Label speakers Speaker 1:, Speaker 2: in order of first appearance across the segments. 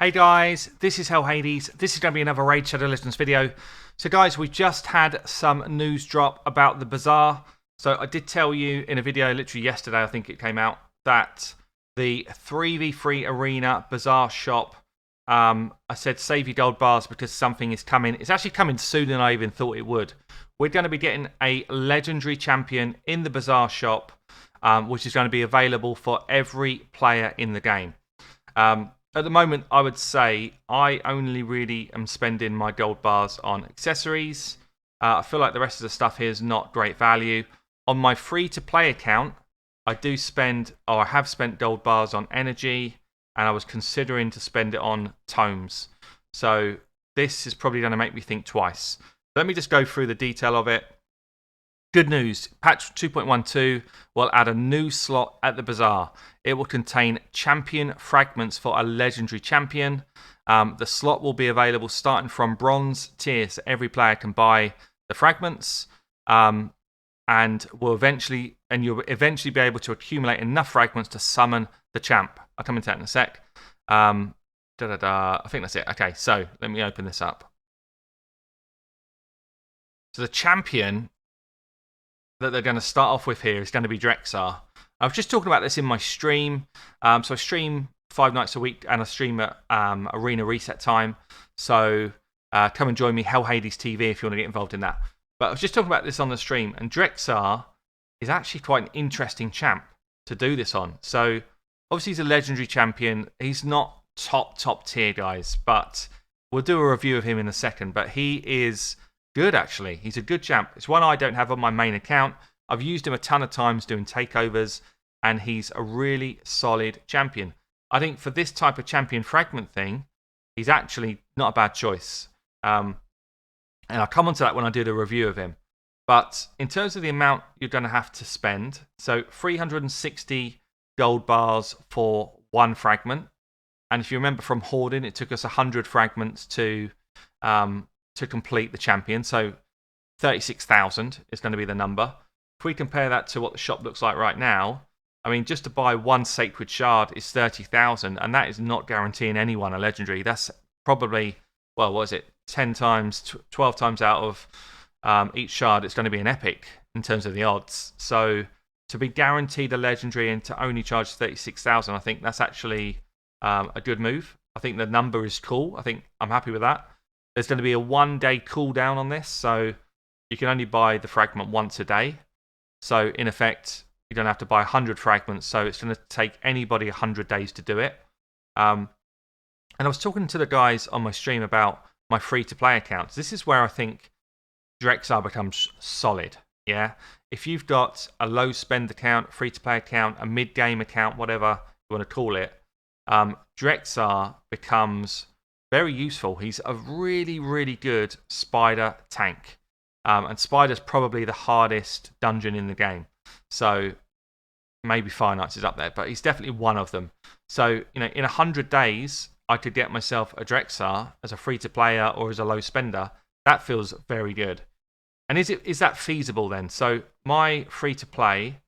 Speaker 1: Hey guys, this is Hell Hades. This is going to be another Raid Shadow Legends video. So guys, we just had some news drop about the Bazaar. So I did tell you in a video literally yesterday, I think it came out, that the 3v3 arena Bazaar shop, I said save your gold bars because something is coming. It's actually coming sooner than I even thought it would. We're going to be getting a legendary champion in the Bazaar shop, which is going to be available for every player in the game. At the moment, I would say I only really am spending my gold bars on accessories. I feel like the rest of the stuff here is not great value. On my free-to-play account, I do spend, or I have spent gold bars on energy, and I was considering to spend it on tomes. So this is probably going to make me think twice. Let me just go through the detail of it. Good news, patch 2.12 will add a new slot at the Bazaar. It will contain champion fragments for a legendary champion. The slot will be available starting from bronze tier, so every player can buy the fragments. And you'll eventually be able to accumulate enough fragments to summon the champ. I'll come into that in a sec. I think that's it. Okay, so let me open this up. So the champion that they're going to start off with here is going to be Drethxar. I was just talking about this in my stream. So I stream 5 nights a week and I stream at Arena Reset Time. So come and join me, Hell Hades TV, if you want to get involved in that. But I was just talking about this on the stream, and Drethxar is actually quite an interesting champ to do this on. So obviously he's a legendary champion. He's not top tier, guys, but we'll do a review of him in a second. But he is good, actually. He's a good champ. It's one I don't have on my main account. I've used him a ton of times doing takeovers, and he's a really solid champion. I think for this type of champion fragment thing, he's actually not a bad choice. And I'll come on to that when I do the review of him. But in terms of the amount you're going to have to spend, so 360 gold bars for one fragment. And if you remember from hoarding, it took us 100 fragments to complete the champion. So 36,000 is going to be the number. If we compare that to what the shop looks like right now, I mean, just to buy one sacred shard is 30,000, and that is not guaranteeing anyone a legendary. That's probably, well, what is it, 10 times, 12 times out of each shard, it's going to be an epic in terms of the odds. So to be guaranteed a legendary and to only charge 36,000, I think that's actually a good move. I think the number is cool. I think I'm happy with that. There's going to be a 1-day cooldown on this, so you can only buy the fragment once a day. So in effect, you don't have to buy 100 fragments, so it's going to take anybody 100 days to do it. And I was talking to the guys on my stream about my free-to-play accounts. This is where I think Drexthar becomes solid. Yeah, if you've got a low-spend account, free-to-play account, a mid-game account, whatever you want to call it, Drexthar becomes very useful. He's a really, really good spider tank. And spider's probably the hardest dungeon in the game. So maybe Fire Knights is up there, but he's definitely one of them. So, in 100 days, I could get myself a Drexthar as a free-to-player or as a low spender. That feels very good. And is that feasible then? So my free-to-play,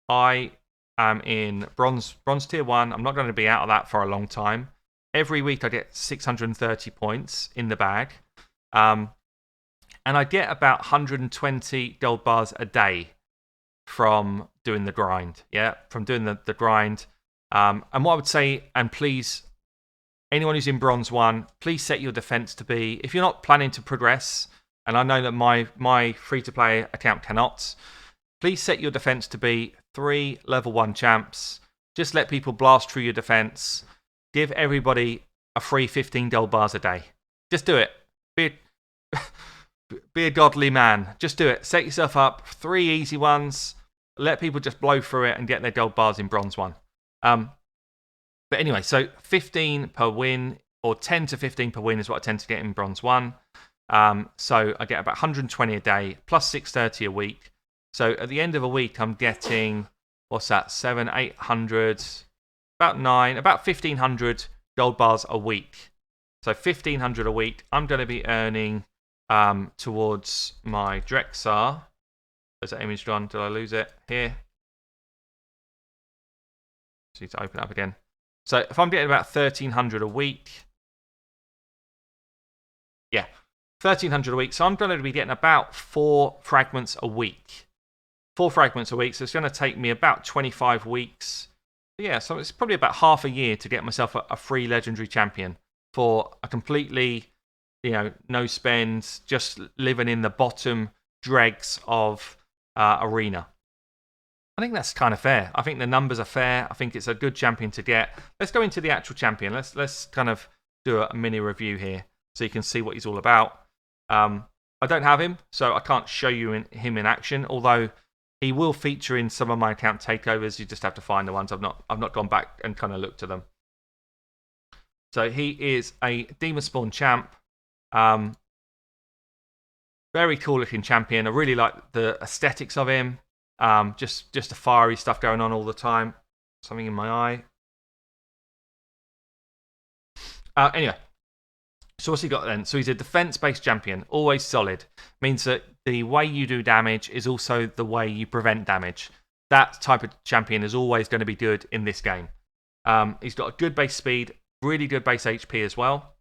Speaker 1: I am in bronze tier 1. I'm not going to be out of that for a long time. Every week I get 630 points in the bag. And I get about 120 gold bars a day from doing the grind. Yeah, from doing the grind. And what I would say, and please, anyone who's in bronze 1, please set your defense to be, if you're not planning to progress, and I know that my free-to-play account cannot, please set your defense to be 3 level 1 champs. Just let people blast through your defense. Give everybody a free 15 gold bars a day. Just do it. Be a godly man. Just do it. Set yourself up. 3 easy ones. Let people just blow through it and get their gold bars in bronze 1. But anyway, so 15 per win, or 10 to 15 per win is what I tend to get in bronze 1. So I get about 120 a day, plus 630 a week. So at the end of a week, I'm getting, what's that, 700, 800, about 1,500 gold bars a week. So 1,500 a week. I'm going to be earning towards my Drexthar. There's that image gone. Did I lose it? Here. Just need to open it up again. So if I'm getting about 1,300 a week, Yeah, 1,300 a week. So I'm going to be getting about 4 fragments a week. 4 fragments a week. So it's going to take me about 25 weeks. Yeah, so it's probably about half a year to get myself a free legendary champion for a completely, no spend, just living in the bottom dregs of Arena. I think that's kind of fair. I think the numbers are fair. I think it's a good champion to get. Let's go into the actual champion. Let's kind of do a mini review here so you can see what he's all about. I don't have him, so I can't show you him in action, although he will feature in some of my account takeovers. You just have to find the ones. I've not gone back and kind of looked at them. So he is a Demon Spawn champ. Very cool looking champion. I really like the aesthetics of him. Just the fiery stuff going on all the time. Something in my eye. Anyway, so what's he got then? So he's a defense-based champion, always solid. Means that the way you do damage is also the way you prevent damage. That type of champion is always going to be good in this game. He's got a good base speed, really good base HP as well.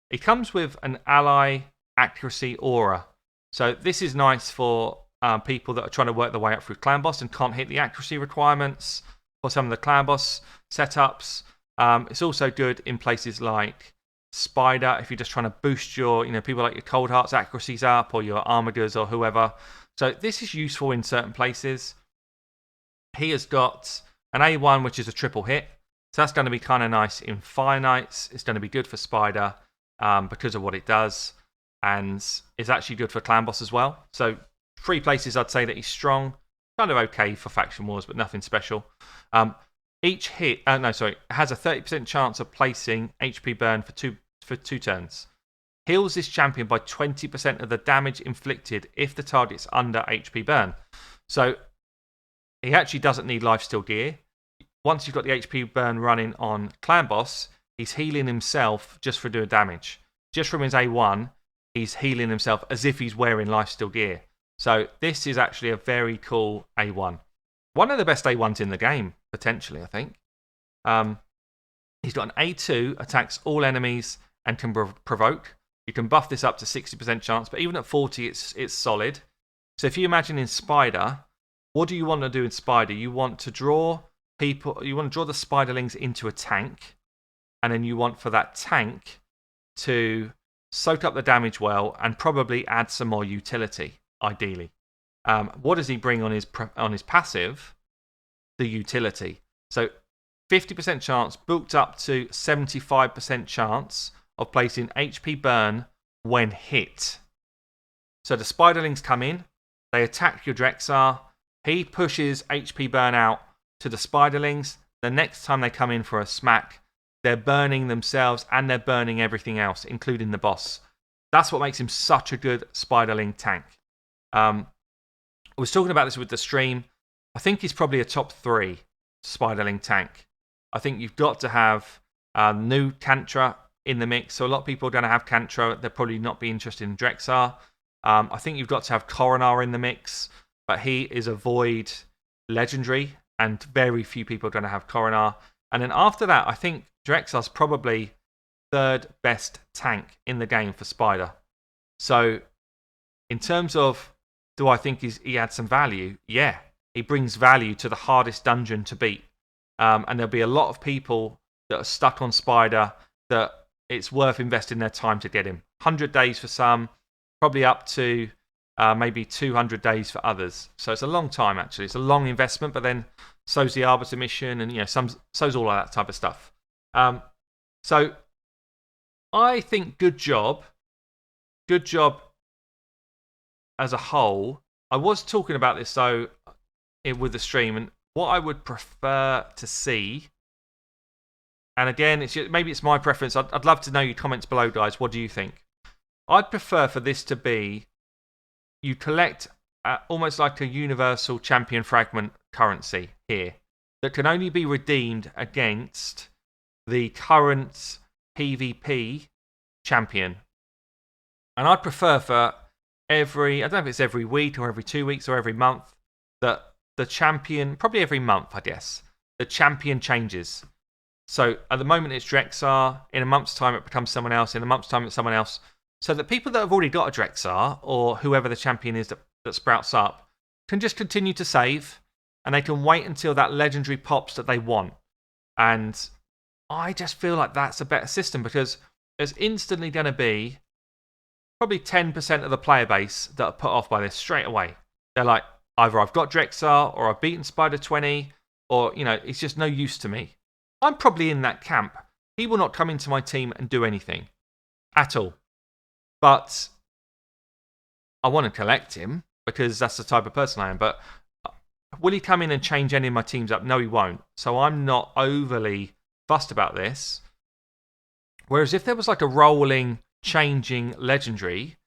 Speaker 1: He comes with an ally accuracy aura. So this is nice for people that are trying to work their way up through clan boss and can't hit the accuracy requirements for some of the clan boss setups. It's also good in places like Spider if you're just trying to boost your, people like your Cold Hearts accuracies up or your Armigers or whoever. So this is useful in certain places. He has got an A1 which is a triple hit. So that's going to be kind of nice in Fire Knights. It's going to be good for Spider because of what it does. And is actually good for clan boss as well. So 3 places I'd say that he's strong, kind of okay for faction wars, but nothing special. Each hit, has a 30% chance of placing HP burn for two turns. Heals this champion by 20% of the damage inflicted if the target's under HP burn. So he actually doesn't need lifesteal gear. Once you've got the HP burn running on clan boss, he's healing himself just for doing damage. Just from his A1. He's healing himself as if he's wearing lifesteal gear. So this is actually a very cool A1. One of the best A1s in the game, potentially, I think. He's got an A2, attacks all enemies and can provoke. You can buff this up to 60% chance, but even at 40, it's solid. So if you imagine in Spider, what do you want to do in Spider? You want to draw the Spiderlings into a tank, and then you want for that tank to soak up the damage well and probably add some more utility, ideally. What does he bring on his passive? The utility. So 50% chance, booked up to 75% chance of placing HP burn when hit. So the Spiderlings come in, they attack your Drexthar, he pushes HP burn out to the Spiderlings. The next time they come in for a smack, they're burning themselves and they're burning everything else, including the boss. That's what makes him such a good Spiderling tank. I was talking about this with the stream. I think he's probably a top 3 Spiderling tank. I think you've got to have new Cantra in the mix. So a lot of people are going to have Cantra. They'll probably not be interested in Drexthar. I think you've got to have Coronar in the mix. But he is a Void legendary. And very few people are going to have Coronar. And then after that, I think Drexthar's probably 3rd best tank in the game for Spider. So in terms of, do I think he adds some value? Yeah, he brings value to the hardest dungeon to beat. And there'll be a lot of people that are stuck on Spider that it's worth investing their time to get him. 100 days for some, probably up to maybe 200 days for others. So it's a long time, actually. It's a long investment, but then so's the Arbiter mission and so's all of that type of stuff. So I think good job as a whole. I was talking about this though with the stream, and what I would prefer to see, and again, maybe it's my preference. I'd love to know your comments below, guys. What do you think? I'd prefer for this to be you collect almost like a universal champion fragment currency here that can only be redeemed against the current PvP champion. And I'd prefer for I don't know if it's every week or every 2 weeks or every month, that the champion, probably every month, I guess, the champion changes. So at the moment it's Drexthar. In a month's time it becomes someone else. In a month's time it's someone else. so that people that have already got a Drexthar, or whoever the champion is that sprouts up, can just continue to save, and they can wait until that legendary pops that they want. And I just feel like that's a better system, because there's instantly going to be probably 10% of the player base that are put off by this straight away. They're like, either I've got Drexthar, or I've beaten Spider 20, or, it's just no use to me. I'm probably in that camp. He will not come into my team and do anything at all. But I want to collect him, because that's the type of person I am. But will he come in and change any of my teams up? No, he won't. So I'm not overly fussed about this. Whereas if there was like a rolling, changing legendary,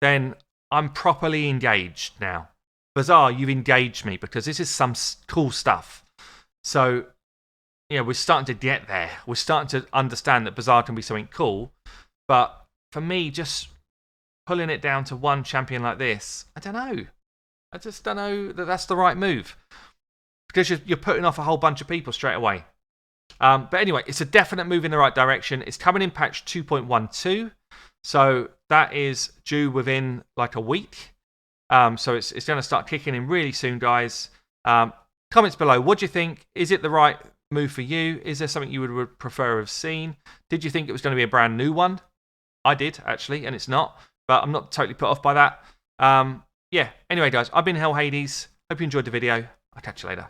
Speaker 1: then I'm properly engaged now. Bazaar, you've engaged me, because this is some cool stuff. So, we're starting to get there. We're starting to understand that Bazaar can be something cool. But for me, just pulling it down to one champion like this, I don't know. I just don't know that that's the right move, because you're putting off a whole bunch of people straight away. But anyway, it's a definite move in the right direction. It's coming in patch 2.12, so that is due within like a week. So it's going to start kicking in really soon, guys. Comments below. What do you think? Is it the right move for you? Is there something you would prefer to have seen? Did you think it was going to be a brand new one? I did, actually, and it's not. But I'm not totally put off by that. Yeah, anyway, guys, I've been Hell Hades. Hope you enjoyed the video. I'll catch you later.